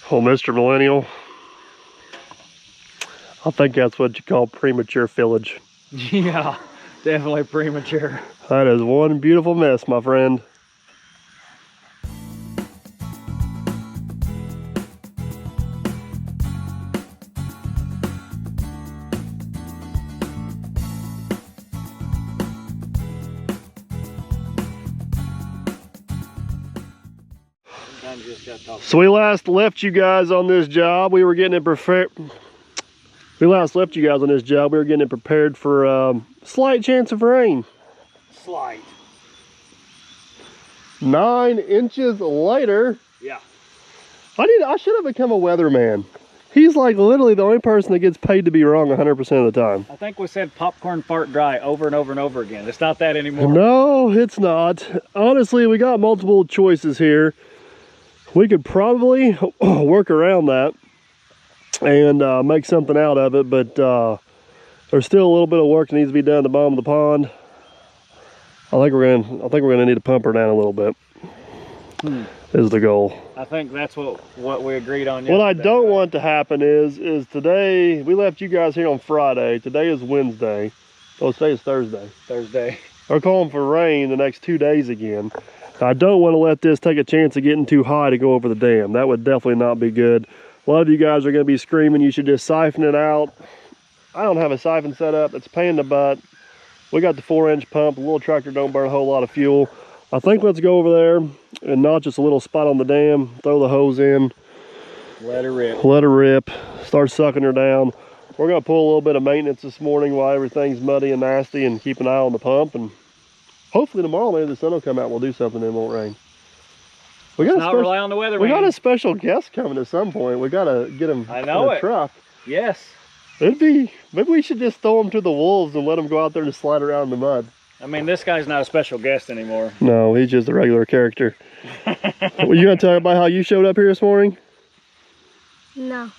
Well, Mr. Millennial, I think that's what you call premature fillage. Yeah, definitely premature. That is one beautiful mess, my friend. So we last left you guys on this job. We were getting it prepared. We last left you guys on this job. We were getting it prepared for slight chance of rain. Slight. 9 inches later. Yeah. I should have become a weatherman. He's like literally the only person that gets paid to be wrong 100% of the time. I think we said popcorn fart dry over and over and over again. It's not that anymore. No, it's not. Honestly, we got multiple choices here. We could probably work around that and make something out of it, but there's still a little bit of work that needs to be done at the bottom of the pond. I think we're gonna need to pump her down a little bit. Is the goal. I think that's what we agreed on yesterday. What I don't want to happen is today, we left you guys here on Friday. Today is Wednesday. Oh, today is Thursday. Thursday. We're calling for rain the next 2 days again. I don't want to let this take a chance of getting too high to go over the dam. That would definitely not be good. A lot of you guys are going to be screaming you should just siphon it out. I don't have a siphon set up. It's a pain in the butt. We got the 4-inch pump. The little tractor don't burn a whole lot of fuel. I think let's go over there and not just a little spot on the dam. Throw the hose in. Let her rip. Let her rip. Start sucking her down. We're going to pull a little bit of maintenance this morning while everything's muddy and nasty, and keep an eye on the pump. And hopefully tomorrow maybe the sun will come out and we'll do something and it won't rain. Let's not rely on the weather. We got a special guest coming at some point. We got to get him in a truck. Yes. Maybe we should just throw him to the wolves and let him go out there and slide around in the mud. I mean, this guy's not a special guest anymore. No, he's just a regular character. Were you going to tell everybody how you showed up here this morning? No.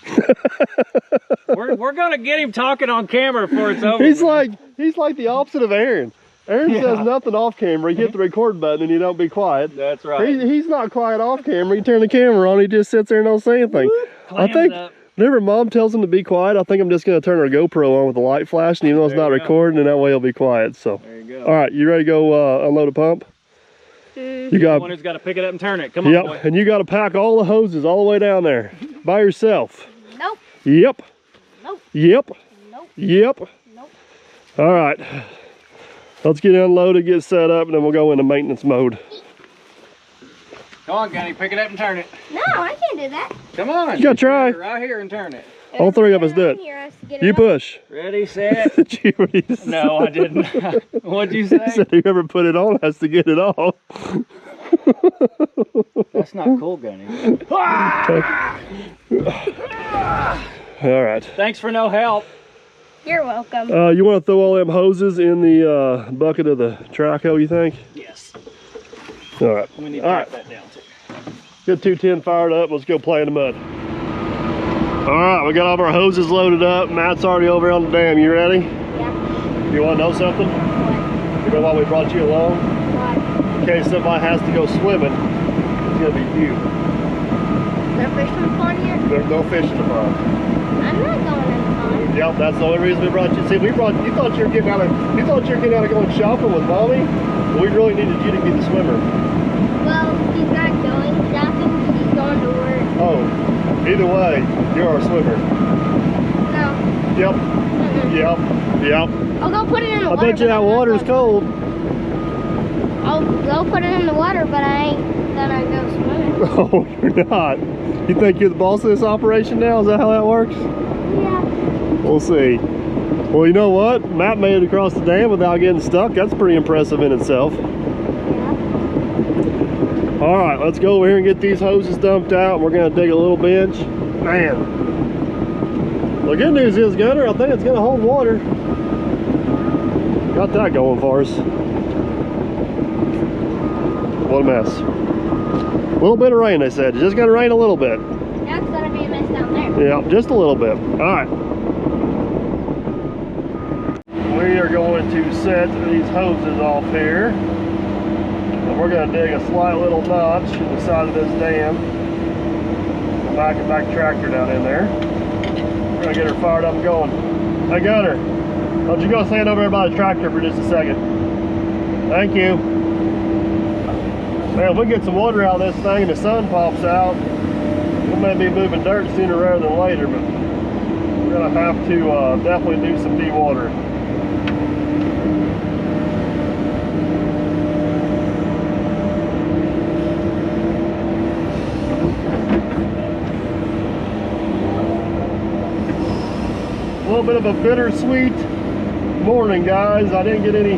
We're going to get him talking on camera before it's over. He's like the opposite of Aaron. Aaron says nothing off camera. You hit the record button and you don't be quiet. That's right. He's not quiet off camera. You turn the camera on, he just sits there and don't say anything. I think whenever Mom tells him to be quiet, I think I'm just going to turn our GoPro on with the light flash, and even though it's not recording, and that way he'll be quiet. So, there you go. All right, you ready to go unload a pump? You got one who's got to pick it up and turn it. Come on, boy. And you got to pack all the hoses all the way down there by yourself. Nope. Yep. Nope. Yep. Nope. Yep. Nope. All right. Let's get unloaded, get set up, and then we'll go into maintenance mode. Come on, Gunny, pick it up and turn it. No, I can't do that. Come on. You gotta try. Right here and turn it. All three of us do it. You push. Ready, set. Did you already say? No, I didn't. What'd you say? He said whoever put it on has to get it off. That's not cool, Gunny. All right. Thanks for no help. You're welcome. You want to throw all them hoses in the bucket of the traco, you think? Yes. All right. We need to drop that down too. Get 210 fired up. Let's go play in the mud. All right, we got all of our hoses loaded up. Matt's already over on the dam. You ready? Yeah. You want to know something? What? You know why we brought you along? What? In case somebody has to go swimming, it's going to be you. No fish in the pond yet? There's no fish in the pond. I'm not going in the pond. Yep, that's the only reason we brought you. See, you thought you were getting out of going shopping with Mommy, but we really needed you to be the swimmer. Well, he's not going shopping, he's going to work. Oh, either way, you're our swimmer. No. Yep. Yep. Yep. I'll go put it in the water. I bet you that water's cold. I'll go put it in the water, but I ain't gonna go swimming. Oh, you're not. You think you're the boss of this operation now? Is that how that works? Yeah. We'll see. Well, you know what? Matt made it across the dam without getting stuck. That's pretty impressive in itself. Yeah. All right, let's go over here and get these hoses dumped out. We're gonna dig a little bench. Man. The good news is, Gunner, I think it's gonna hold water. Got that going for us. What a mess. A little bit of rain, they said. It's just gonna rain a little bit. That's gonna be a mess down there. Yeah, just a little bit. All right. We are going to set these hoses off here. And we're going to dig a slight little notch in the side of this dam. Mack and back tractor down in there. We're gonna get her fired up and going. Hey Gunner, why don't you go stand over there by the tractor for just a second? Thank you. Man, if we get some water out of this thing and the sun pops out, we may be moving dirt sooner rather than later, but we're gonna have to definitely do some dewatering. A little bit of a bittersweet morning, guys. I didn't get any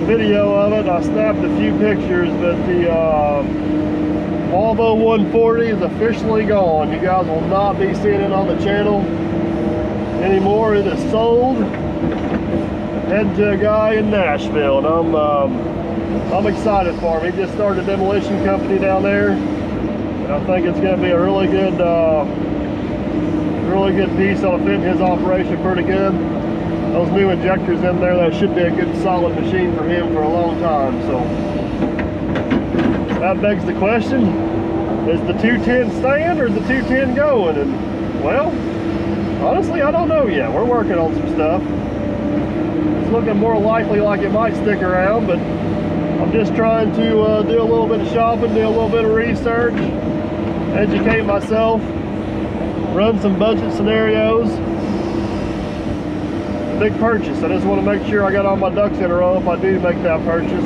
video of it. I snapped a few pictures, but the Volvo 140 is officially gone. You guys will not be seeing it on the channel anymore. It is sold. Heading to a guy in Nashville, and I'm excited for him. He just started a demolition company down there, and I think it's going to be a really good piece. That'll fit in his operation pretty good. Those new injectors in there, that should be a good solid machine for him for a long time. So that begs the question, is the 210 staying or is the 210 going? And well, honestly, I don't know yet. We're working on some stuff. It's looking more likely like it might stick around, but I'm just trying to do a little bit of shopping, do a little bit of research, educate myself, run some budget scenarios. Big purchase. I just want to make sure I got all my ducks in a row if I do make that purchase.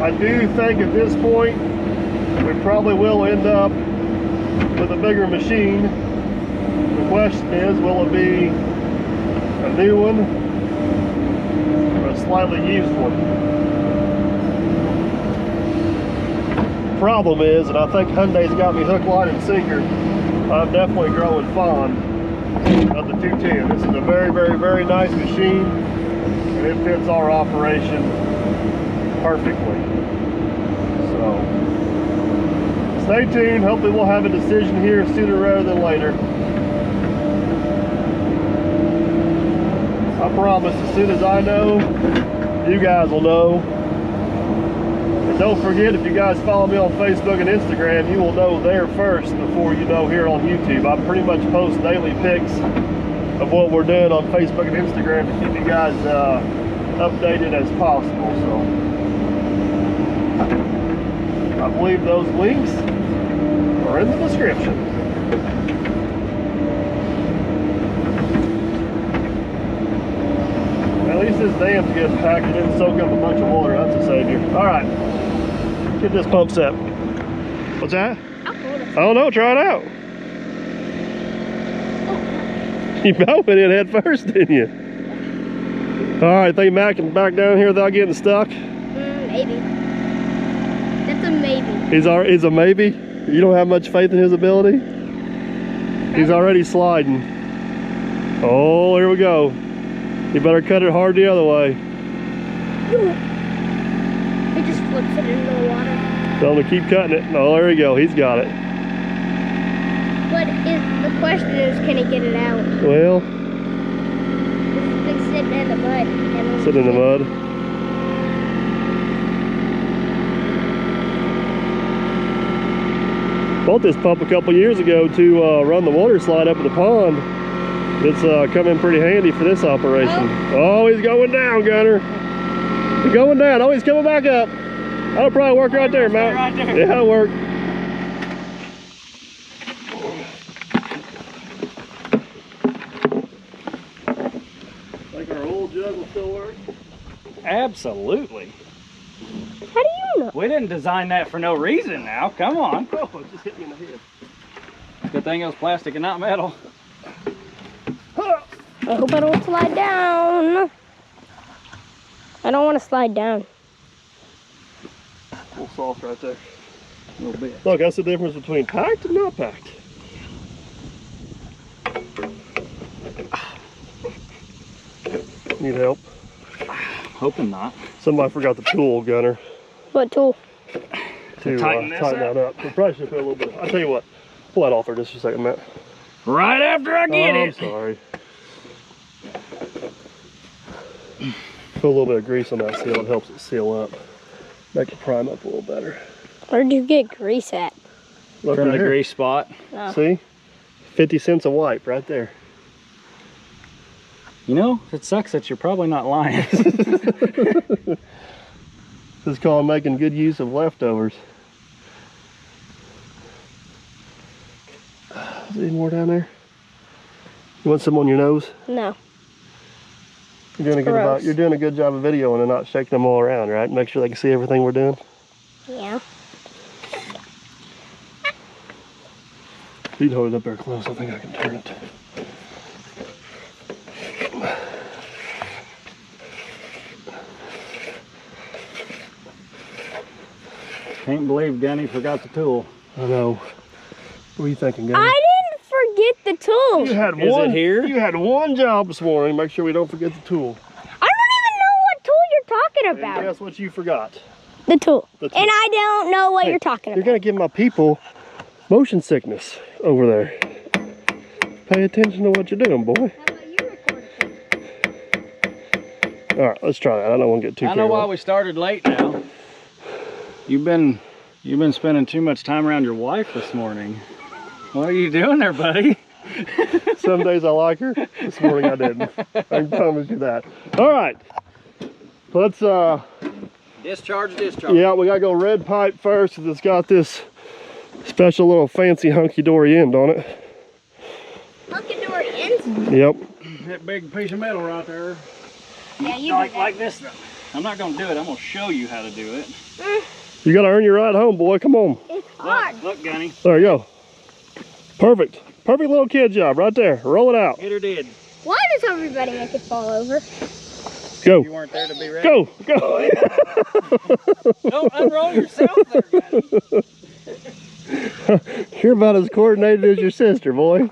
I do think at this point we probably will end up with a bigger machine. The question is, will it be a new one or a slightly used one? Problem is, and I think Hyundai's got me hook, line, and sinker, I'm definitely growing fond of the 210. This is a very, very, very nice machine, and it fits our operation perfectly. So stay tuned. Hopefully we'll have a decision here sooner rather than later. I promise, as soon as I know, you guys will know. And don't forget, if you guys follow me on Facebook and Instagram, you will know there first before you know here on YouTube. I pretty much post daily pics of what we're doing on Facebook and Instagram to keep you guys updated as possible. So I believe those links are in the description. At least this dam's getting packed. It didn't soak up a bunch of water. That's a savior. All right, get this pump set. What's that? I don't know. Try it out. You went in head first, didn't you? All right, think Mac can back down here without getting stuck? Maybe. That's a maybe. He's a maybe? You don't have much faith in his ability? He's already sliding. Oh, here we go. You better cut it hard the other way. He just flips it into the water. Tell him to keep cutting it. Oh, there we go. He's got it. But the question is, can he get it out? Well, It's been sitting in the mud. Sitting in the mud. Bought this pump a couple years ago to run the water slide up in the pond. It's come in pretty handy for this operation. Oh, he's going down, Gunner. He's going down. Oh, he's coming back up. That'll probably work right there, Matt. Right there. Yeah, that'll work. Think our old jug will still work? Absolutely. How do you know? We didn't design that for no reason now. Come on. Oh, it just hit me in the head. Good thing it was plastic and not metal. I hope I don't slide down. I don't want to slide down. A little soft right there. A little bit. Look, that's the difference between packed and not packed. Need help? Hoping not. Somebody forgot the tool, Gunner. What tool? To tighten this tighten that up. We probably should put a little bit. I'll tell you what. Pull that off for just a second, Matt. Right after I get I'm it. sorry. Put a little bit of grease on that seal. It helps it seal up. Make it prime up a little better. Where'd you get grease at? Look from right the here. grease spot. Oh. See? 50 cents a wipe right there. You know, it sucks that you're probably not lying. This is called making good use of leftovers. Is there any more down there? You want some on your nose? No. You're doing you're doing a good job of videoing and not shaking them all around, right? Make sure they can see everything we're doing. Yeah. You can hold it up there close. I think I can turn it. Can't believe Gunny forgot the tool. I know. What are you thinking, guys? I didn't forget the tool. You had Is one it here? You had one job this morning. Make sure we don't forget the tool. I don't even know what tool you're talking And about. guess what you forgot? The tool. The tool. And I don't know what Hey, you're talking You're about. gonna give my people motion sickness over there. Pay attention to what you're doing, boy. All right, let's try that. I don't want to get too I know carried why away. we started late now. You've been spending too much time around your wife this morning. What are you doing there, buddy? Some days I like her. This morning I didn't. I can promise you that. All right. Let's Discharge. yeah, we gotta go red pipe first because it's got this special little fancy hunky-dory end on it. Hunky-dory ends? Yep. That big piece of metal right there. Yeah, you like, do that. like this. I'm not gonna do it. I'm gonna show you how to do it. You gotta earn your ride home, boy. Come on. It's hard. Look, Gunny. There you go. Perfect. Perfect little kid job right there. Roll it out. Get her did. Why does everybody make it fall over? Go. You weren't there to be ready. Go. Go. Don't unroll yourself there, Gunny. You're about as coordinated as your sister, boy.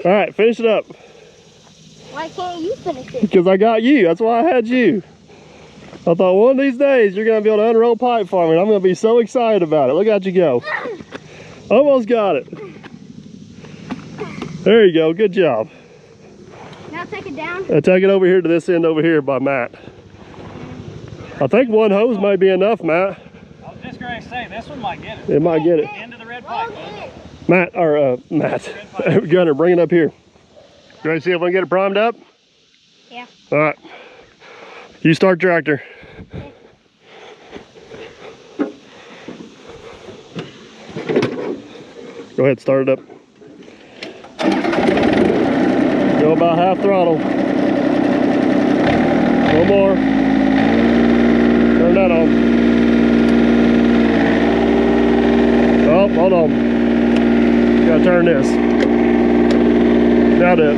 All right, finish it up. Why can't you finish it? Because I got you. That's why I had you. I thought one of these days you're going to be able to unroll pipe for me. And I'm going to be so excited about it. Look out you go. Almost got it. There you go. Good job. Now take it down. Take it over here to this end over here by Matt. I think one hose might be enough, Matt. I was just going to say, this one might get it. It might get it. Into the red pipe, bud. Matt, or Matt, Gunner, bring it up here. You ready to see if we can get it primed up? Yeah. All right. You start tractor. Go ahead, start it up. Go about half throttle. One more. Turn that on. Oh, hold on. Gotta turn this. Now do it.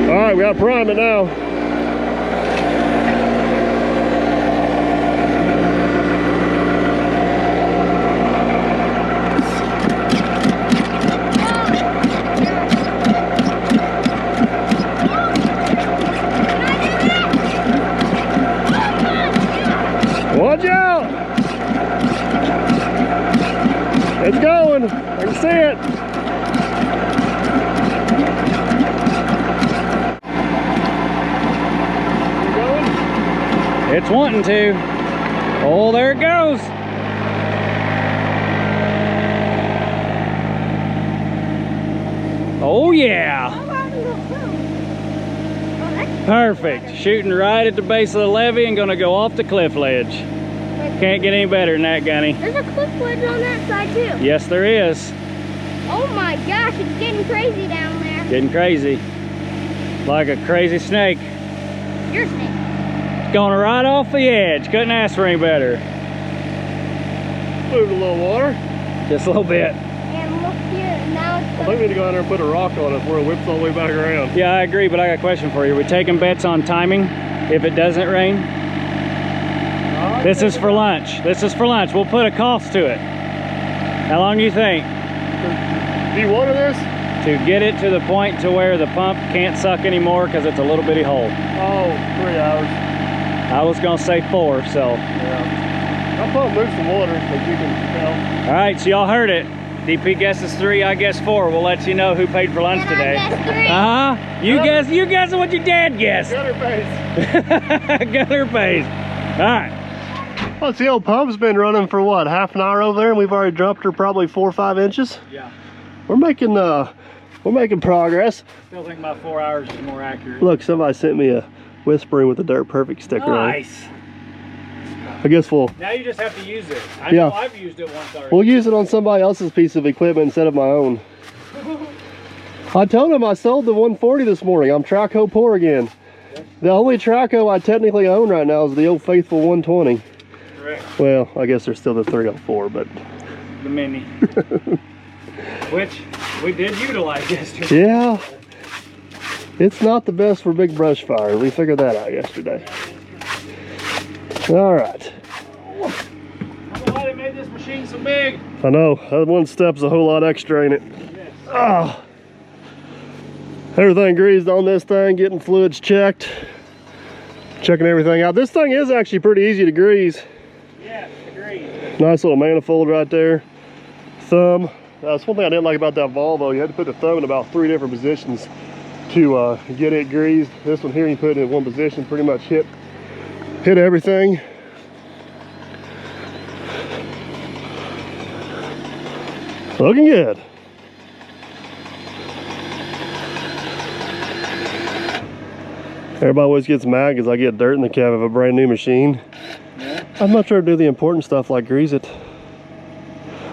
All right, we gotta prime it now. Watch out! It's going. I can see it. You going? It's wanting to. Oh, there it goes. Oh, yeah. Perfect. Shooting right at the base of the levee and gonna go off the cliff ledge. Can't get any better than that, Gunny. There's a cliff ledge on that side too. Yes, there is. Oh my gosh, it's getting crazy down there. Getting crazy. Like a crazy snake. Your snake. Going right off the edge. Couldn't ask for any better. Moved a little water. Just a little bit. And look here, now I it's think we need to go out there and put a rock on it before it whips all the way back around. Yeah, I agree, but I got a question for you. We're taking bets on timing if it doesn't rain. This is for lunch. This is for lunch. We'll put a cost to it. How long do you think? Do you water this? To get it to the point to where the pump can't suck anymore because it's a little bitty hole. Oh, 3 hours. I was gonna say 4, so. Yeah. I'll probably move some water, but you can tell. All right, so y'all heard it. DP guesses 3, I guess 4. We'll let you know who paid for lunch And I today. guess 3. Uh-huh. You guess what your dad guessed. Gutter face. Gunner pays. All right. Well, the old pump's been running for what, half an hour over there, and we've already dropped her probably 4 or 5 inches. Yeah. We're making progress. Still think about 4 hours is more accurate. Look, somebody sent me a Whispering with the Dirt Perfect sticker on it. Nice. I guess we'll. Now you just have to use it. I know I've used it once already. We'll use it on somebody else's piece of equipment instead of my own. I told him I sold the 140 this morning. I'm Traco poor again. The only Traco I technically own right now is the old faithful 120. Correct. Well, I guess there's still the 304, but. The Mini. Which we did utilize yesterday. Yeah. It's not the best for big brush fire. We figured that out yesterday. All right. I don't know why they made this machine so big. I know. That one step's a whole lot extra, ain't it? Yes. Ah. Everything greased on this thing, getting fluids checked. Checking everything out. This thing is actually pretty easy to grease. Yes, agreed. Nice little manifold right there. Thumb. That's one thing I didn't like about that Volvo. You had to put the thumb in about 3 different positions to get it greased. This one here, you put it in one position, pretty much hit everything. Looking good. Everybody always gets mad because I get dirt in the cab of a brand new machine. Yeah. I'd much rather do the important stuff like grease it.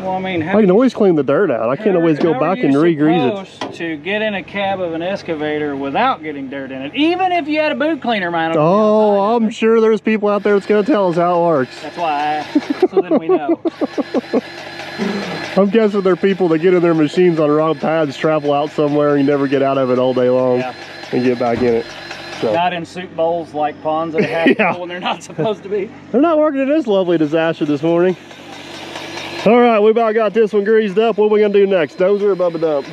Well, I mean, I can always clean the dirt out. I can't always go back and re-grease it. To get in a cab of an excavator without getting dirt in it, even if you had a boot cleaner mounted. Oh, I'm sure there's people out there that's going to tell us how it works. That's why I asked, so then we know. I'm guessing there are people that get in their machines on wrong paths, travel out somewhere, and you never get out of it all day long and get back in it. So. Not in soup bowls like ponds that have when they're not supposed to be. They're not working in this lovely disaster this morning. All right, we about got this one greased up. What are we gonna do next? Dozer or Bubba Dump?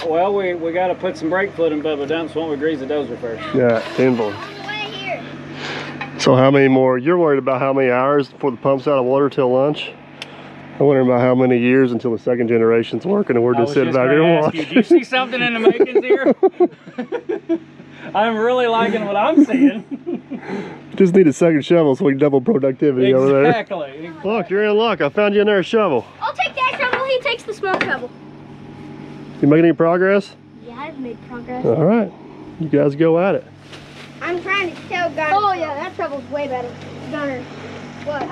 Well, we got to put some brake fluid in Bubba Dump, so why don't we grease the dozer first? Yeah, 10 volts. So how many more? You're worried about how many hours before the pump's out of water till lunch? I'm wondering about how many years until the second generation's working and we're just sitting back here and watching. Do you see something in the makings here? I'm really liking what I'm seeing. Just need a second shovel so we can double productivity over there. Exactly. Look, you're in luck. I found you in there a shovel. I'll take that shovel. He takes the small shovel. You making any progress? Yeah, I've made progress. All right. You guys go at it. I'm trying to tell Gunner. Oh, yeah, that shovel's way better. Gunner. What?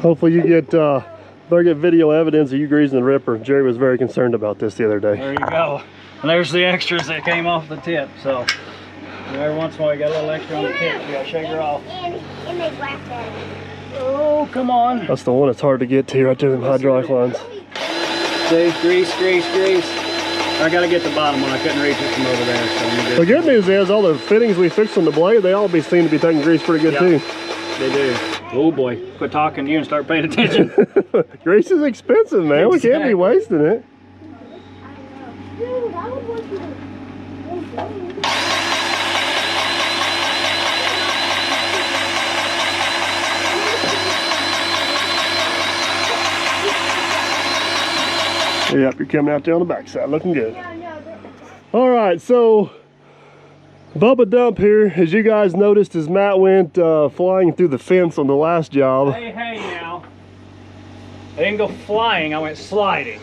Hopefully you get video evidence of you greasing the ripper. Jerry was very concerned about this the other day. There you go. And there's the extras that came off the tip. So every once in a while you got a little extra on the tip. You got to shake her off. And they laughed at it. Oh, come on. That's the one that's hard to get to right there, them hydraulic lines. See, grease, grease, grease. I got to get the bottom one. I couldn't reach it from over there. So the good news is all the fittings we fixed on the blade, they all seem to be taking grease pretty good too. They do. Oh boy. Quit talking to you and start paying attention. Grease is expensive, man. Exactly. We can't be wasting it. Dude, I would want to. Yep, you're coming out there on the backside, looking good. All right, so Bubba Dump here, as you guys noticed, as Matt went flying through the fence on the last job. Hey now. I didn't go flying, I went sliding.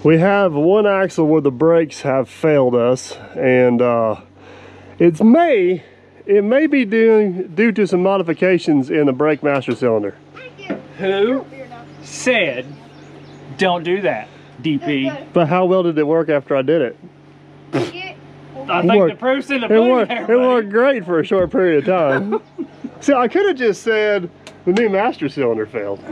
We have one axle where the brakes have failed us, and it may be due to some modifications in the brake master cylinder. Who said don't do that, DP? But how well did it work after I did it? I think the proof's in the pudding there, it worked great for a short period of time. See, I could have just said the new master cylinder failed.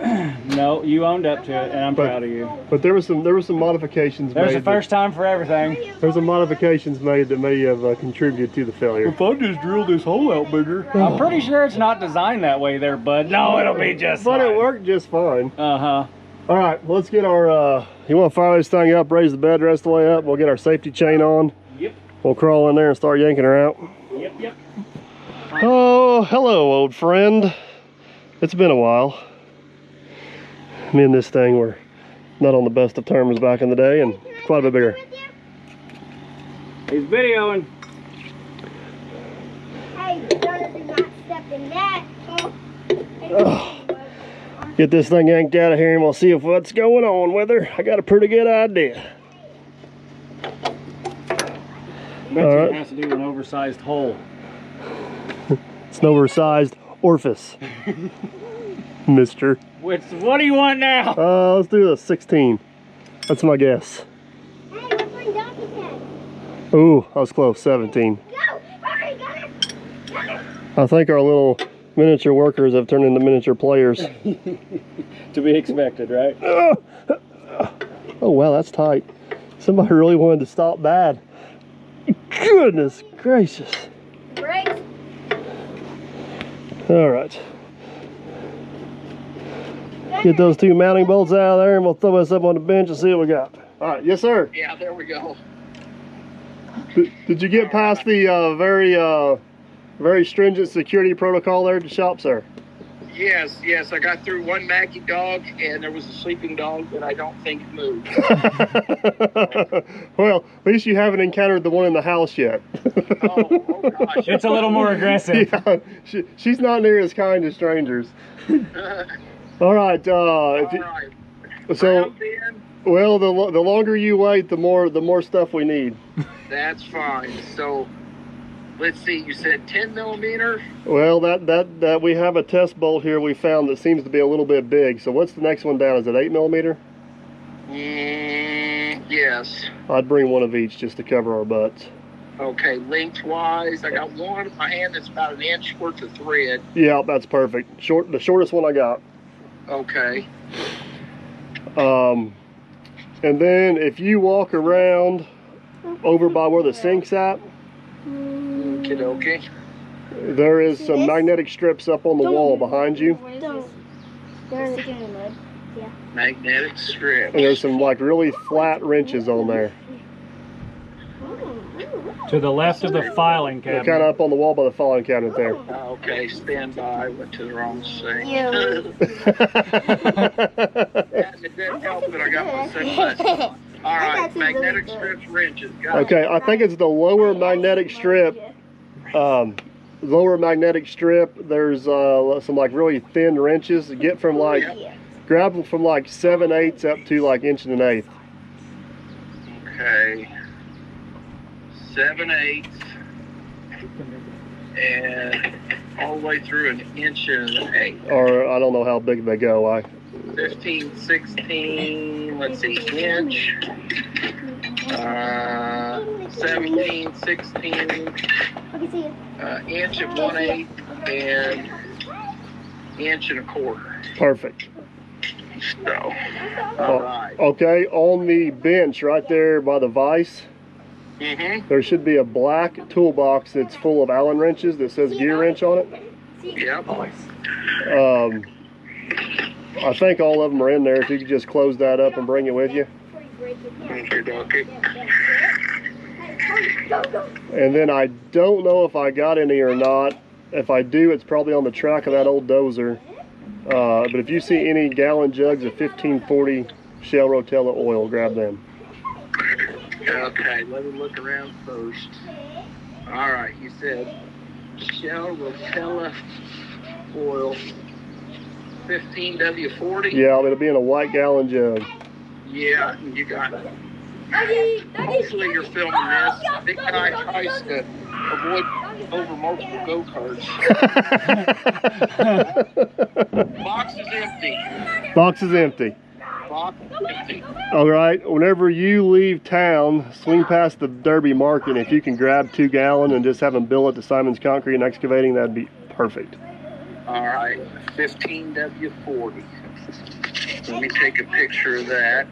No, you owned up to it, and I'm proud of you. But there was some modifications made. There's a first time for everything. There's some modifications made that may have contributed to the failure. If I just drill this hole out bigger. I'm pretty sure it's not designed that way there, bud. No, it'll be just fine. But it worked just fine. Uh-huh. All right, let's get our, you want to fire this thing up, raise the bed the rest of the way up. We'll get our safety chain on. Yep. We'll crawl in there and start yanking her out. Yep. Oh, hello, old friend. It's been a while. Me and this thing were not on the best of terms back in the day, and quite a bit bigger. He's videoing. Hey, Gunner, do not step in that. Oh. Get this thing yanked out of here and we'll see what's going on with her. I got a pretty good idea. All right. It has to do with an oversized hole. It's an oversized orifice, mister. What do you want now? Let's do a 16. That's my guess. Ooh, I was close, 17. I think our little miniature workers have turned into miniature players. To be expected, right? Oh, wow, that's tight. Somebody really wanted to stop bad. Goodness gracious. Brakes. All right. Get those two mounting bolts out of there and we'll throw this up on the bench and see what we got. All right, yes, sir. Yeah, there we go. Did you get past the very stringent security protocol there at the shop, sir? Yes, I got through one Mackie dog, and there was a sleeping dog that I don't think moved. Well, at least you haven't encountered the one in the house yet. Oh gosh. It's a little more aggressive. Yeah, she's not near as kind to strangers. All right. All right. So, well, the longer you wait, the more stuff we need. That's fine. So, let's see. You said 10 millimeter. Well, that we have a test bolt here we found that seems to be a little bit big. So what's the next one down? Is it 8 millimeter? Yes. I'd bring one of each just to cover our butts. Okay, lengthwise, I got one in my hand that's about an inch worth of thread. Yeah, that's perfect. The shortest one I got. Okay. And then if you walk around over by where the sink's at, Okay. there is some magnetic strips up on the wall behind you. Magnetic strip. And there's some like really flat wrenches on there. To the left of the filing They're cabinet. kind of up on the wall by the filing cabinet there. Okay, stand by. Went to the wrong thing. Yeah. It didn't help that I got my sunglasses on. All right, magnetic strips, wrenches. Got it. Okay, I think it's the lower magnetic strip. Lower magnetic strip. There's some like really thin wrenches. Get from like, grab them from like 7/8 up to like 1 1/8. Okay. 7/8 and all the way through 1.1 Or I don't know how big they go. 15, 16, let's see, inch, 17, 16, inch and 1/8 and 1.25 inches. Perfect. So, all right. Okay, on the bench right there by the vise, there should be a black toolbox that's full of Allen wrenches that says gear wrench on it. Yep. I think all of them are in there. If you could just close that up and bring it with you. Okay. And then I don't know if I got any or not. If I do, it's probably on the track of that old dozer. But if you see any gallon jugs of 1540 Shell Rotella oil, grab them. Okay, let me look around first. All right, you said Shell Rotella oil, 15W40. Yeah, it'll be in a white gallon jug. Yeah, you got it. Hopefully you're filming this. Big guy tries to avoid over multiple go-karts. Box is empty. Box is empty. Box is empty. All right, whenever you leave town, swing past the Derby Market. If you can grab 2 gallon and just have them bill it to Simon's Concrete and Excavating, that'd be perfect. All right, 15W40. Let me take a picture of that.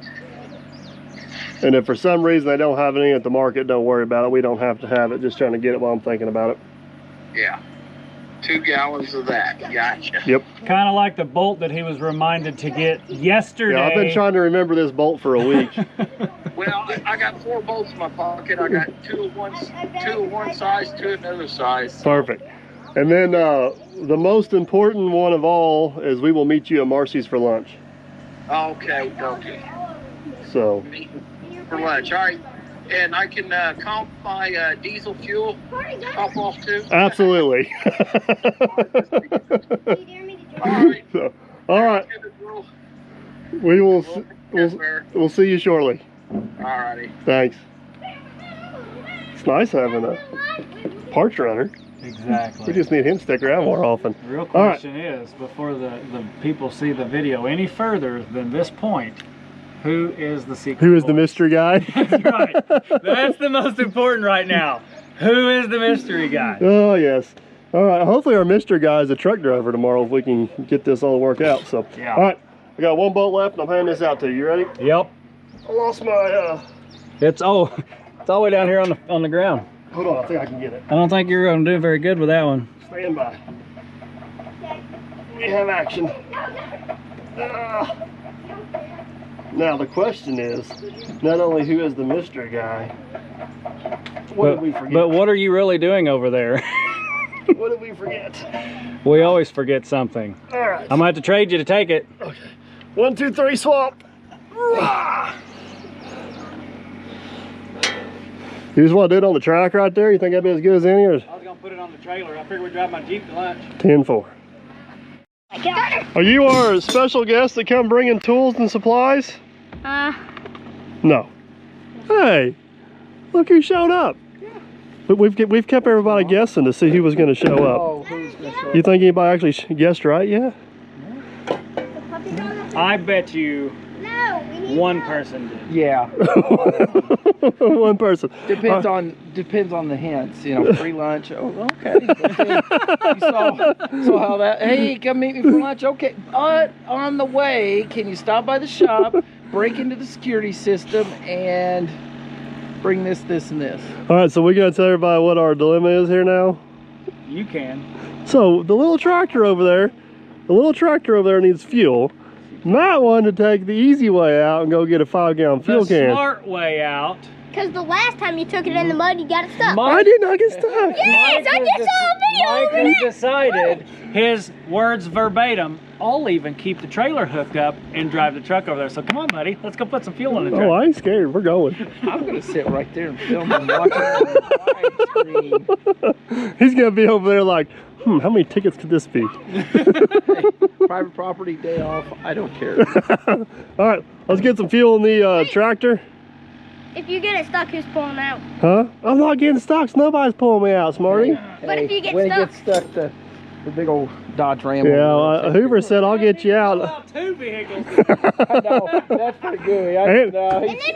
And if for some reason they don't have any at the market, don't worry about it. We don't have to have it. Just trying to get it while I'm thinking about it. Yeah, 2 gallons of that. Gotcha. Yep. Kind of like the bolt that he was reminded to get yesterday. Yeah, I've been trying to remember this bolt for a week. Well, I got 4 bolts in my pocket. I got 2 of one size, 2 of another size. Perfect. And then the most important one of all is we will meet you at Marcy's for lunch. Okay. So. For lunch, all right. And I can comp my diesel fuel top off too? Absolutely. right. So, all right. We'll see you shortly. Alrighty. Thanks. It's nice having a parts runner. Exactly. We just need him to stick around more often. The real question is, before the people see the video any further than this point, who is the secret Who is the voice? mystery guy? That's right. That's the most important right now. Who is the mystery guy? Oh, yes. All right. Hopefully our mystery guy is a truck driver tomorrow if we can get this all to work out. So, Yeah. all right. I got one bolt left and I'm handing this out to you. You ready? Yep. I lost my, It's all the way down here on the ground. hold on. I think I can get it. I don't think you're going to do very good with that one. Stand by. We have action. Now the question is, not only who is the mystery guy, what did we forget? But what are you really doing over there? What did we forget? We always forget something. All right. I'm going to have to trade you to take it. Okay. 1, 2, 3, swap. You just want to do it on the track right there? You think that'd be as good as any? Or I was going to put it on the trailer. I figured we'd drive my Jeep to lunch. 10-4. Are you our special guest that come bringing tools and supplies? No. Hey, look who showed up. But we've kept everybody guessing to see who was going to show up. Oh, who's gonna show up? You think anybody actually guessed right? Yeah. I bet you No, we need one person did. Yeah, One person. depends on the hints. You know, free lunch. Oh, okay. You saw how that? Hey, come meet me for lunch. Okay, but on the way, can you stop by the shop, break into the security system, and bring this, this, and this? All right, so we got to tell everybody what our dilemma is here now. You can. So the little tractor over there needs fuel. Matt wanted to take the easy way out and go get a 5-gallon fuel The can. smart way out. Because the last time you took it in the mud, you got it stuck. I did not get stuck. Yes, I just saw a video Mike over has that. decided, his words verbatim, I'll even keep the trailer hooked up and drive the truck over there. So come on, buddy, let's go put some fuel in the truck. Oh, I ain't scared. We're going. I'm gonna sit right there and film and watch it on the widescreen. He's gonna be over there like, how many tickets could this be? Private property day off. I don't care. All right, let's get some fuel in the tractor. If you get it stuck, who's pulling out? Huh? I'm not getting stuck. So nobody's pulling me out, Smarty. But if you get when stuck, it gets stuck, the big old Dodge Ram. Yeah, Hoover said I'll get you out. Well, 2 vehicles. I know, that's pretty gooey.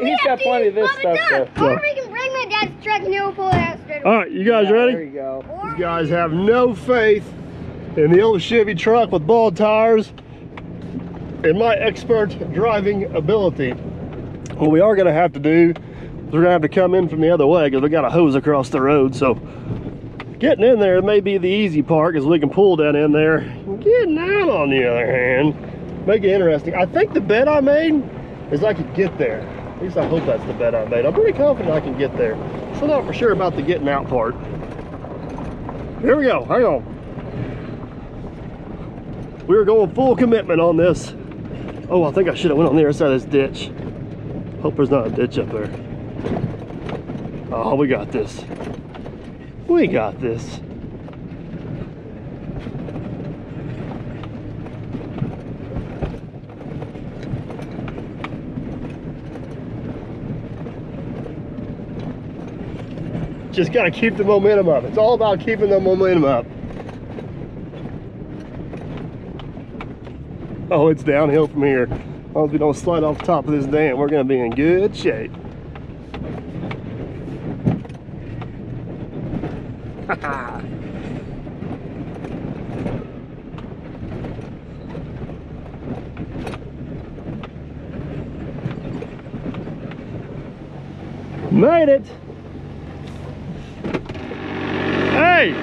He's got plenty of this stuff. Or we can bring my dad's truck and he'll pull it out straight away. All right, you guys There ready? you go. You guys have no faith in the old Chevy truck with bald tires and my expert driving ability. What we are going to have to do is we're going to have to come in from the other way because we got a hose across the road. So getting in there may be the easy part because we can pull that in there. Getting out, on the other hand, make it interesting. I think the bet I made is I could get there. At least I hope that's the bet I made. I'm pretty confident I can get there. Still not for sure about the getting out part. Here we go. Hang on. We're going full commitment on this. Oh, I think I should have went on the other side of this ditch. Hope there's not a ditch up there. Oh, we got this. We got this. Just gotta keep the momentum up. It's all about keeping the momentum up. Oh, it's downhill from here. As long as we don't slide off the top of this dam, we're gonna be in good shape. Made it! Hey!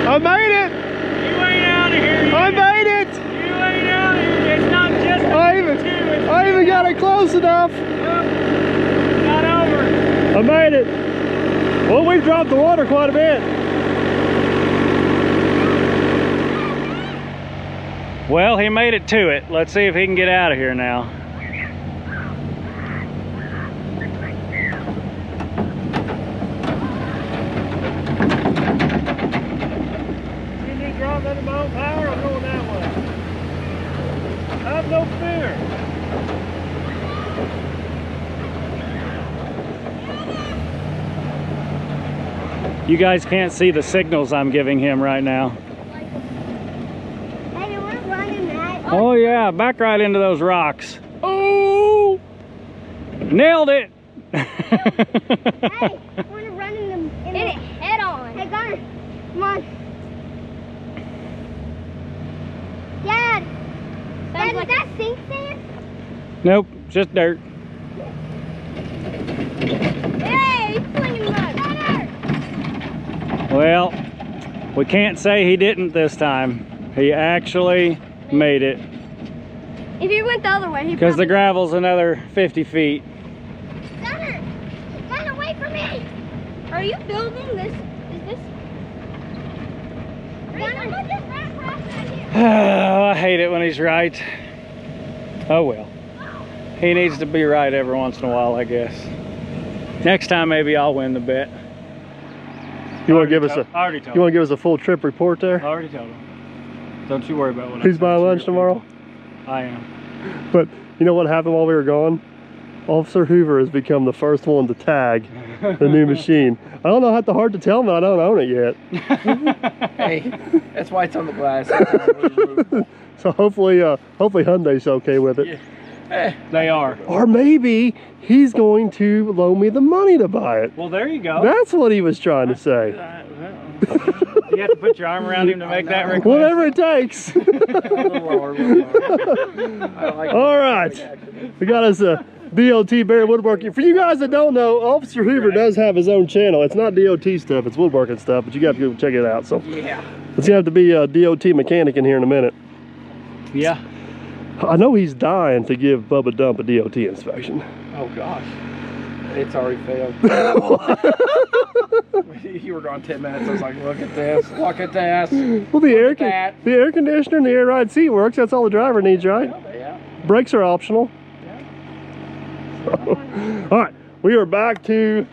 I made it! You ain't out of here. I made it! You ain't out of here. It's not just I even got it close enough. not over. I made it. Well, we've dropped the water quite a bit. Well, he made it to it. Let's see if he can get out of here now. You need to drop that in my own power, I'm going that way. Have no fear. You guys can't see the signals I'm giving him right now. Hey, we're running that. Oh yeah, back right into those rocks. Oh! Nailed it! Hey, we're running them in it head on. Hey, Gunner, come on. Dad, Dad, is that sink sand? Nope, just dirt. Hey, he's flinging mud. Well, we can't say he didn't this time. He actually made it. If he went the other way, he Because the gravel's another 50 feet. Gunner, Gunner, wait for me. Are you building this? Is this? Gunner, just right here. I hate it when he's right. Oh well. He needs to be right every once in a while, I guess. Next time maybe I'll win the bet. You want to give us a? I already told You want to give us a full trip report there? I already told him. Don't you worry about what Who's buying lunch tomorrow? I am. But you know what happened while we were gone? Officer Hoover has become the first one to tag the new machine. I don't know how hard to tell him that I don't own it yet. Hey, that's why it's on the glass. So hopefully Hyundai's okay with it. They are. Or maybe he's going to loan me the money to buy it. Well, there you go. That's what he was trying to say. You have to put your arm around him to make that request. Whatever it takes. A little lower, a little lower. I like All right. We got us a DOT Bear Woodworking. For you guys that don't know, Officer Hoover does have his own channel. It's not DOT stuff, it's woodworking stuff, but you got to go check it out. So Yeah. it's gonna have to be a DOT mechanic in here in a minute. Yeah. I know he's dying to give Bubba Dump a DOT inspection. Oh gosh. It's already failed. You were gone 10 minutes. I was like, look at this. Look at this. Well, the air that. conditioner and the air ride seat works. That's all the driver needs, right? Yeah. Brakes are optional. All right, we are back to,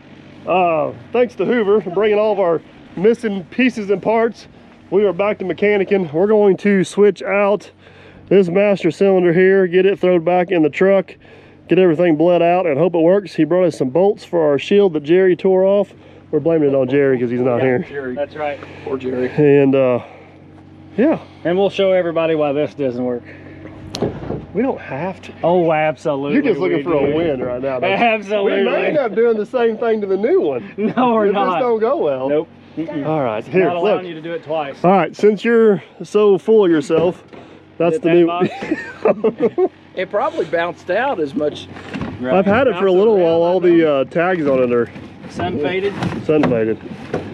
thanks to Hoover for bringing all of our missing pieces and parts. We are back to mechanicking. We're going to switch out this master cylinder here, get it thrown back in the truck, get everything bled out, and hope it works. He brought us some bolts for our shield that Jerry tore off. We're blaming it on Jerry because he's not here. Jerry. That's right. Poor Jerry. And yeah, And we'll show everybody why this doesn't work. we don't have to. Oh, absolutely. You're just looking we for a do. win right now. We Absolutely. may end up doing the same thing to the new one. No, we're If not. this don't go well. Nope. All right, here, Not allowing look. you to do it twice. All right, since you're so full of yourself, that's Did the that new. box? It probably bounced out as much. Right. I've had it for a little while. All the tags on it are Sun faded. sun faded.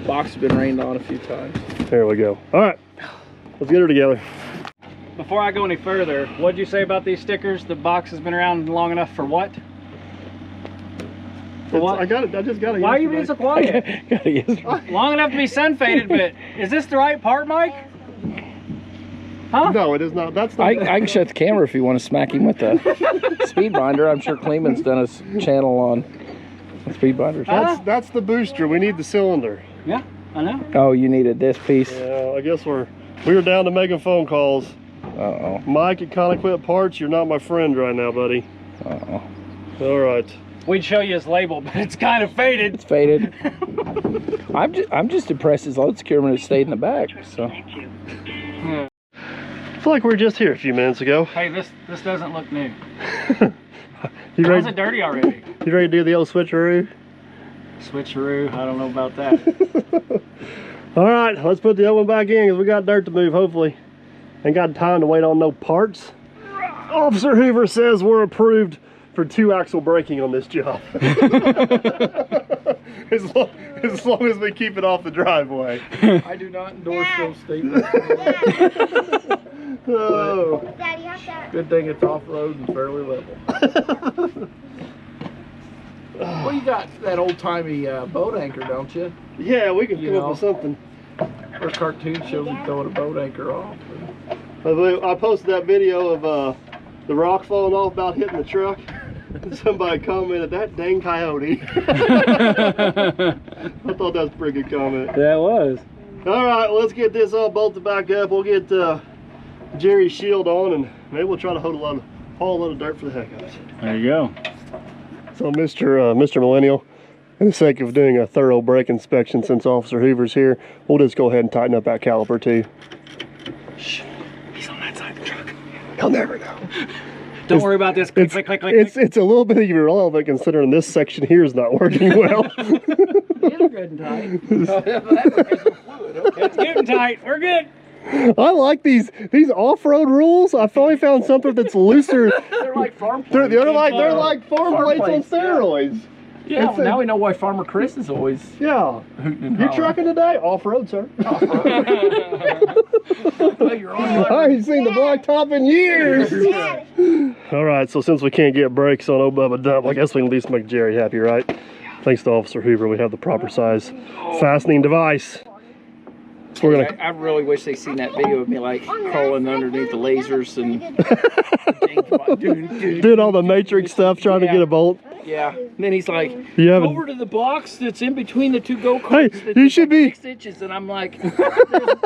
Box has been rained on a few times. There we go. All right, let's get her together. Before I go any further, what'd you say about these stickers? The box has been around long enough for what? For what? I got it. I just got it. Why are you being so quiet? Yes. Long enough to be sun faded, but is this the right part, Mike? Huh? No, it is not. That's not. I can shut the camera if you want to smack him with a speed binder. I'm sure Kleeman's done a channel on speed binders. That's the booster. We need the cylinder. Yeah, I know. Oh, you needed this piece. Yeah, I guess we were down to making phone calls. Uh-oh. Mike at Conequit Parts, you're not my friend right now, buddy. Uh-oh. All right. We'd show you his label, but it's kind of faded. It's faded. I'm just impressed his load securement has stayed in the back. So I feel like we were just here a few minutes ago. Hey, this doesn't look new. You Why is ready? it dirty already? You ready to do the old switcheroo? Switcheroo, I don't know about that. All right, let's put the other one back in because we got dirt to move, hopefully. Ain't got time to wait on no parts. Officer Hoover says we're approved for 2-axle braking on this job. as long as we keep it off the driveway. I do not endorse those statements. Oh. Daddy, have that. Good thing it's off-road and fairly level. Well, you got that old-timey boat anchor, don't you? Yeah, we can You come up know. with something. Or cartoon shows you throwing a boat anchor off. I posted that video of the rock falling off about hitting the truck. Somebody commented, that dang coyote. I thought that was a pretty good comment. That was. All right, let's get this all bolted back up. We'll get Jerry's shield on and Maybe we'll try to haul a load of dirt for the heck of it. There you go. So Mr. Millennial, in the sake of doing a thorough brake inspection since Officer Hoover's here, we'll just go ahead and tighten up that caliper too. Shh. He's on that side of the truck. He'll never know. Don't worry about this. Click, click, click, click. It's a little bit irrelevant considering this section here is not working well. It's good and tight. It's good and tight. We're good. I like these off-road rules. I finally found something that's looser. They're like farm plates. They're like farm plates on steroids. Yeah, well, now we know why Farmer Chris is always Yeah. hooting and You're hollering. trucking today? Off-road, sir. You're on I ain't seen the blacktop in years. All right, so since we can't get brakes on old Bubba Dump, I guess we can at least make Jerry happy, right? Thanks to Officer Hoover, we have the proper size fastening device. So we're gonna. I really wish they seen that video of me like crawling underneath the lasers and Doing all the matrix stuff, trying to get a bolt. Yeah. And then he's like, You haven't- go over to the box that's in between the two go-karts. Hey, that's you should be- 6 inches. And I'm like, there's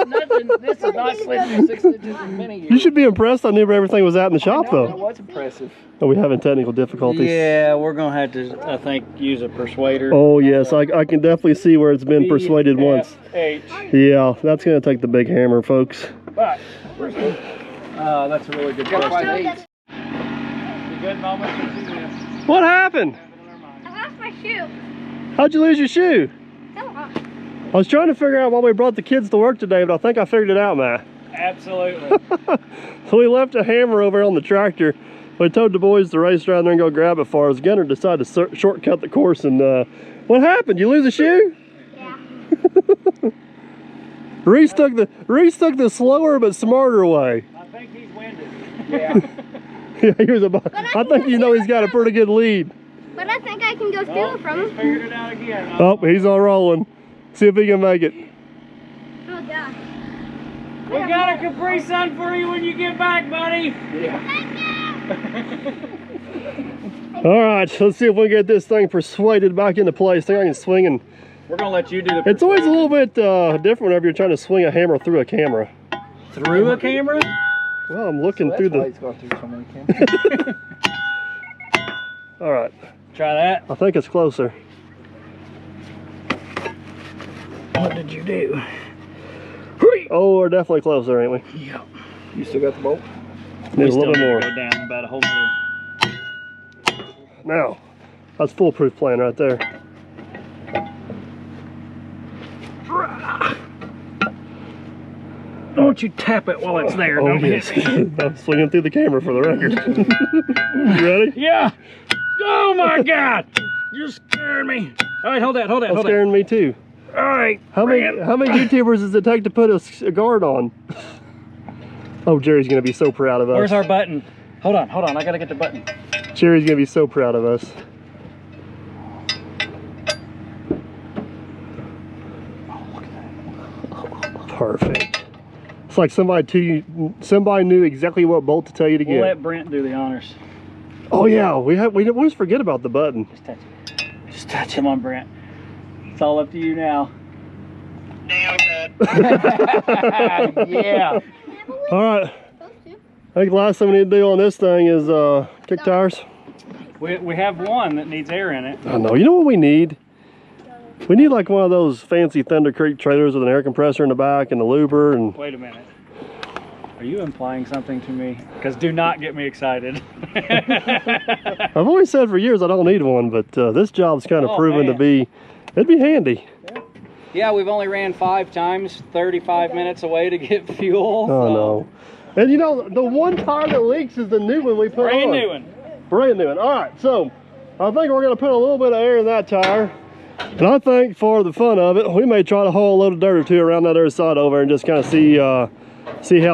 nothing. This is not slid through 6 inches in many years. You should be impressed. I knew where everything was at in the shop, I know, though. that was impressive. Are we having technical difficulties? Yeah, we're gonna have to, I think, use a persuader. Oh yes, I can definitely see where it's been persuaded once. H. Yeah, that's gonna take the big hammer, folks. But that's a really good Got question. 5/8. A good moment to see this. What happened? I lost my shoe. How'd you lose your shoe? Come on. I was trying to figure out why we brought the kids to work today, but I think I figured it out, Matt. Absolutely. So we left a hammer over on the tractor. We told the boys to race around there and go grab it for us. Gunner decided to shortcut the course, and what happened? You lose a shoe? Yeah. Reese took the slower but smarter way. I think he's winded. Yeah. Yeah, he was about. I think you know he's got a pretty good lead. But I think I can go steal it from He's him. figured it out again. Oh, he's on rolling. See if he can make it. Oh, God. We got a Capri Sun for you when you get back, buddy. All right, let's see if we can get this thing persuaded back into place. I think I can swing, and We're gonna let you do the. it's always a little bit different whenever you're trying to swing a hammer through a camera. through a camera. Well, I'm looking That's through why the. he's going through so many cameras. All right, Try that. I think it's closer. What did you do? Oh, we're definitely closer, ain't we? Yep. You still got the bolt? Need a little bit more. Go down about a whole other. Now, that's foolproof plan right there. Don't you tap it while it's there. Oh Don't yes, hit me. I'm swinging through the camera for the record. You ready? Yeah. Oh my God. You're scaring me. All right, hold that. Hold that. That's Hold that. scaring me too. All right. How many YouTubers does it take to put a guard on? Oh, Jerry's gonna be so proud of us. Where's our button? Hold on. Hold on. I gotta get the button. Jerry's gonna be so proud of us. Perfect. It's like somebody knew exactly what bolt to tell you to We'll get. let Brent do the honors. Oh yeah, we always forget about the button. Just touch it. Just touch him on Brent. It's all up to you now. Yeah. All right. I think the last thing we need to do on this thing is kick tires. We have one that needs air in it. I know. You know what we need? We need like one of those fancy Thunder Creek trailers with an air compressor in the back and a luber and. Wait a minute. Are you implying something to me? Because do not get me excited. I've always said for years I don't need one, but this job's kind of Oh, proven to man. be. It'd be handy. Yeah, we've only ran 5 times, 35 minutes away to get fuel. Oh no. And you know, the one tire that leaks is the new one we put on. Brand new one. Brand new one. All right, so I think we're going to put a little bit of air in that tire. And I think for the fun of it, we may try to haul a load of dirt or two around that other side over and just kind of see how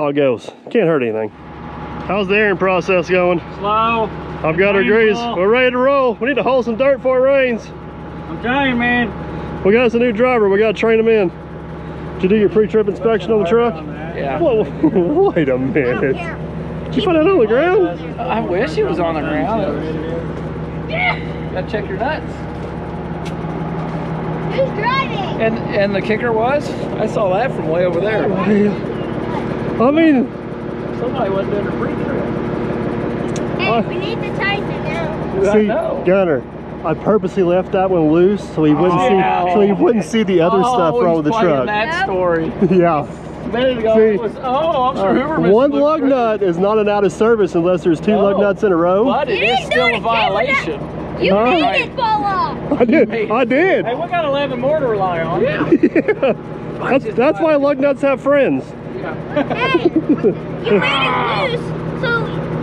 it goes. Can't hurt anything. How's the airing process going? Slow. I've got our grease. We're ready to roll. We need to haul some dirt before it rains. I'm telling you, man. We got us a new driver. We got to train him in. Did you do your pre-trip inspection on the truck? Yeah. Whoa, wait a minute. Did you find that on the ground? I wish it was on the ground. Gotta check your nuts. Who's driving? And the kicker was, I saw that from way over there. I mean, Somebody wasn't doing a pre-trip. Hey, we need to tighten it now. I See, know. Gunner, I purposely left that one loose so he wouldn't see the other stuff wrong with the truck. That story. Yeah. A minute ago, See, it was, Officer Hoover missed one the lug trip. nut is not an out of service unless there's two lug No, nuts in a row. But it You is didn't still do a it. violation. You Huh? made Right. it fall off. I did. I did. Hey, we got 11 more to rely on. Yeah. That's why lug nuts have friends. Hey, you made it loose, so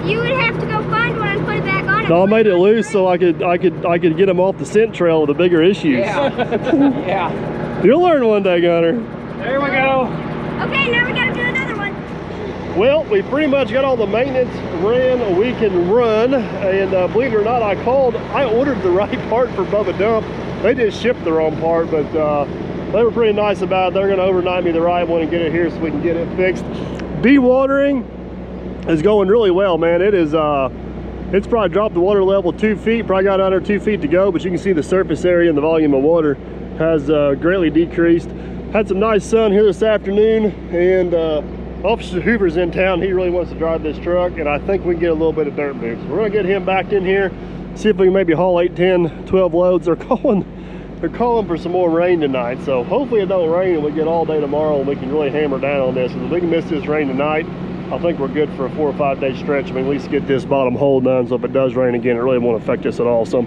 you would have to go find one and put it back on. No, I made it loose so I could get them off the scent trail with the bigger issues. Yeah. Yeah. You'll learn one day, Gunner. There we go. Okay, now we gotta do another one. Well, we pretty much got all the maintenance ran we can run, and believe it or not, I ordered the right part for Bubba Dump. They just shipped the wrong part, but they were pretty nice about it. They're gonna overnight me the right one and get it here so we can get it fixed. Dewatering is going really well, man. It is, it's probably dropped the water level 2 feet, probably got under 2 feet to go, but you can see the surface area and the volume of water has greatly decreased. Had some nice sun here this afternoon, and Officer Hoover's in town. He really wants to drive this truck, and I think we can get a little bit of dirt moved. So we're gonna get him back in here, see if we can maybe haul 8, 10, 12 loads. They're calling for some more rain tonight, so hopefully it don't rain and we get all day tomorrow and we can really hammer down on this. If we can miss this rain tonight, I think we're good for a 4 or 5 day stretch. I mean, at least get this bottom hole done, so if it does rain again, it really won't affect us at all. So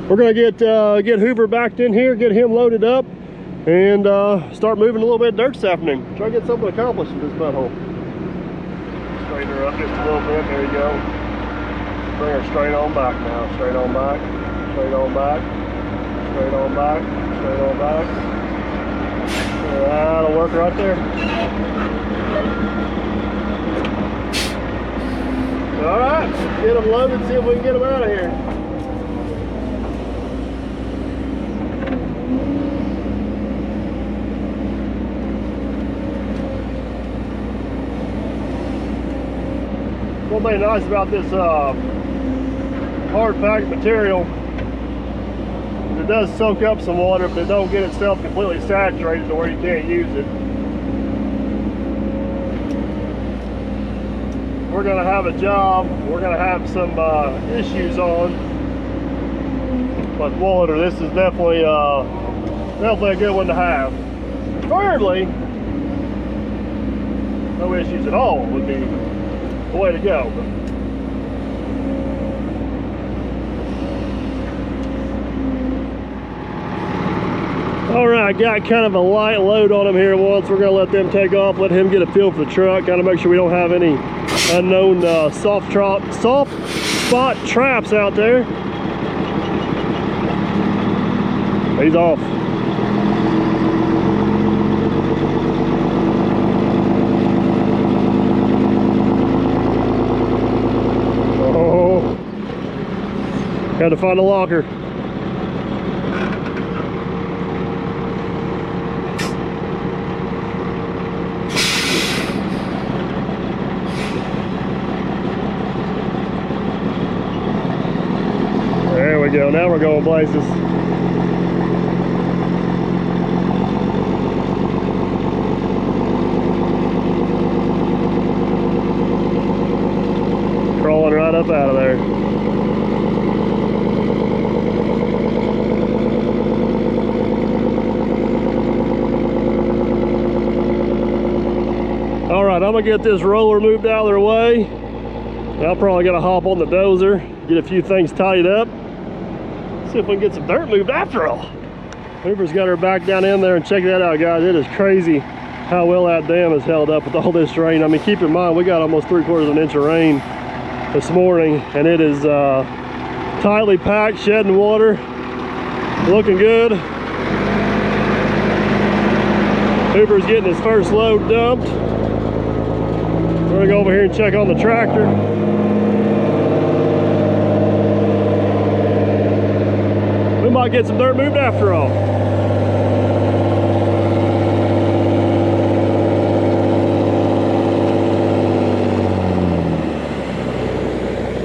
we're gonna get Hoover backed in here, get him loaded up, and start moving a little bit of dirt this afternoon. Try to get something accomplished in this butthole. Straighten her up just a little bit. There you go. Bring her straight on back now. Straight on back. Straight on back. Straight on back. Straight on back. That'll work right there. All right, let's get them loaded, see if we can get them out of here. One thing nice about this hard packed material is it does soak up some water, but it don't get itself completely saturated to where you can't use it. We're gonna have a job, we're gonna have some issues on with water. This is definitely a good one to have. Thirdly, no issues at all would be the way to go. All right, got kind of a light load on him here once. We're gonna let them take off, let him get a feel for the truck, kind of make sure we don't have any unknown soft spot traps out there. He's off. Oh, had to find a locker. There we go, now we're going places. Crawling right up out of there. All right, I'm gonna get this roller moved out of their way. I'm probably gonna hop on the dozer, get a few things tidied up. See if we can get some dirt moved after all. Hoover's got her back down in there, and check that out, guys. It is crazy how well that dam has held up with all this rain. I mean, keep in mind, we got almost 3/4 of an inch of rain this morning, and it is tightly packed, shedding water, looking good. Hoover's getting his first load dumped. We're gonna go over here and check on the tractor. We might get some dirt moved after all.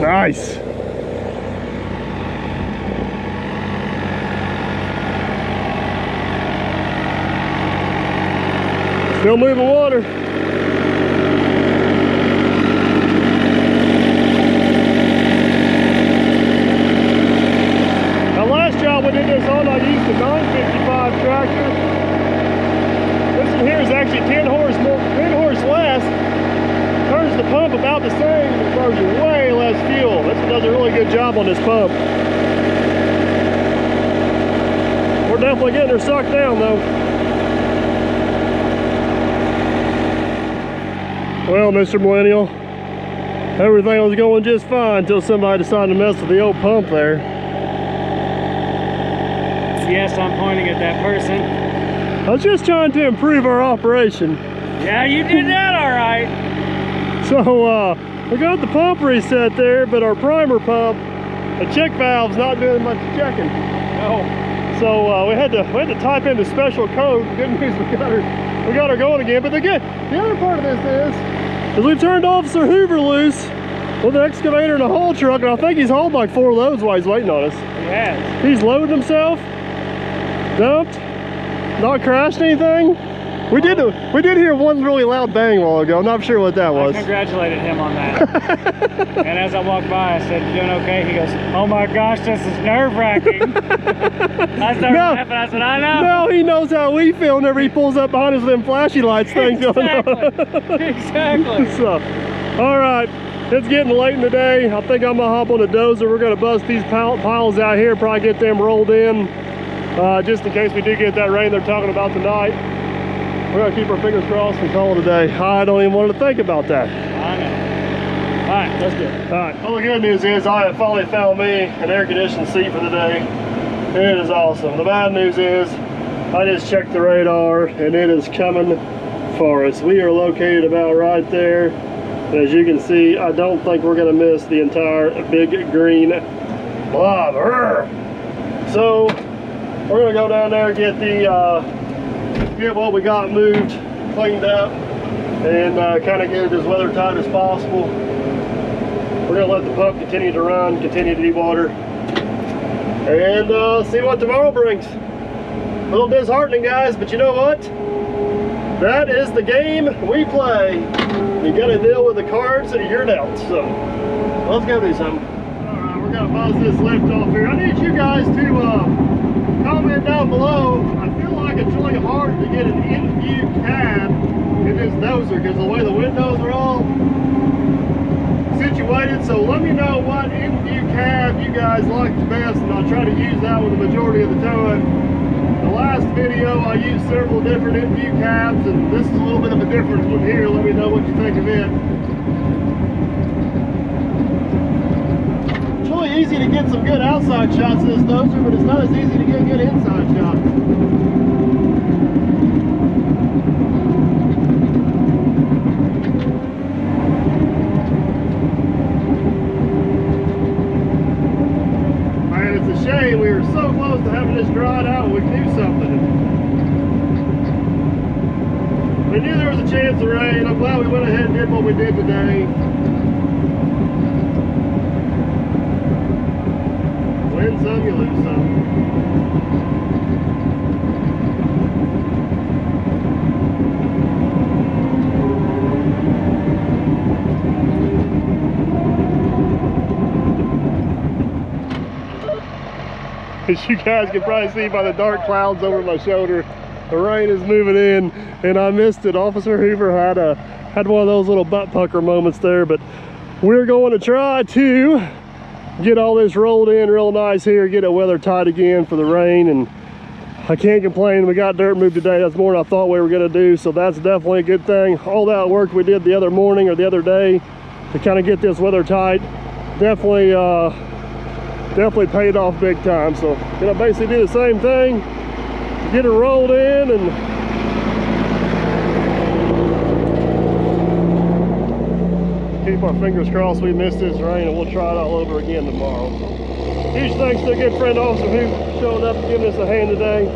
Nice. Still moving water. one I used a 955 tractor. This one here is actually 10 horse less. Turns the pump about the same, but burns way less fuel. This one does a really good job on this pump. We're definitely getting her sucked down though. Well, Mr. Millennial, everything was going just fine until somebody decided to mess with the old pump there. Yes, I'm pointing at that person. I was just trying to improve our operation. Yeah, you did that all right. So, we got the pump reset there, but our primer pump, the check valve's not doing much checking. Oh. So we had to type in the special code. Good news, we got her going again. But the other part of this is we turned Officer Hoover loose with an excavator and a haul truck, and I think he's hauled like 4 loads while he's waiting on us. He has. He's loaded himself, dumped, not crashed anything. We did hear one really loud bang a while ago. I'm not sure what that was. I congratulated him on that. And as I walked by, I said, "You doing okay?" He goes, "Oh my gosh, this is nerve-wracking." I started laughing. I said, "I know." No, he knows how we feel whenever he pulls up behind us with them flashy lights things going on. Exactly. So, all right, it's getting late in the day. I think I'm gonna hop on the dozer. We're gonna bust these piles out here, probably get them rolled in, just in case we do get that rain they're talking about tonight. We're gonna keep our fingers crossed and call it a day. I don't even want to think about that. I know. All right, let's do it. All right, well, the good news is I have finally found me an air-conditioned seat for the day. It is awesome. The bad news is I just checked the radar and it is coming for us. We are located about right there. And as you can see, I don't think we're gonna miss the entire big green blob. So we're gonna go down there and get what we got moved, cleaned up, and kind of get it as weather tight as possible. We're gonna let the pump continue to run, continue to dewater, and see what tomorrow brings. A little disheartening, guys, but you know what? That is the game we play. You gotta deal with the cards that you're dealt. So let's go do something. All right, we're gonna buzz this lift off here. I need you guys to comment down below. I feel like it's really hard to get an in-view cab in this dozer because the way the windows are all situated. So let me know what in-view cab you guys like the best, and I'll try to use that one the majority of the time. The last video I used several different in-view cabs, and this is a little bit of a different one here. Let me know what you think of it. It's really easy to get some good outside shots of this dozer, but it's not as easy to get good inside shots. Man, it's a shame we were so close to having this dried out. We could do something. We knew there was a chance of rain. I'm glad we went ahead and did what we did today. Win some, you lose some. As you guys can probably see by the dark clouds over my shoulder, the rain is moving in, and I missed it. Officer Hoover had one of those little butt pucker moments there, but we're going to try to get all this rolled in real nice here, get it weather tight again for the rain, and I can't complain. We got dirt moved today. That's more than I thought we were going to do, so that's definitely a good thing. All that work we did the other morning or the other day to kind of get this weather tight definitely paid off big time. So gonna basically do the same thing, get it rolled in, and keep our fingers crossed we miss this rain, and we'll try it all over again tomorrow. Huge thanks to a good friend Officer who showed up and giving us a hand today.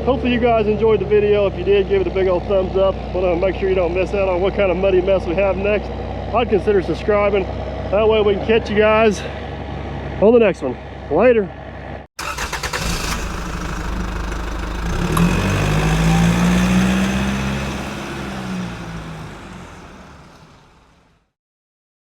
Hopefully you guys enjoyed the video. If you did, give it a big old thumbs up. Want to make sure you don't miss out on what kind of muddy mess we have next. I'd consider subscribing. That way we can catch you guys on the next one. Later.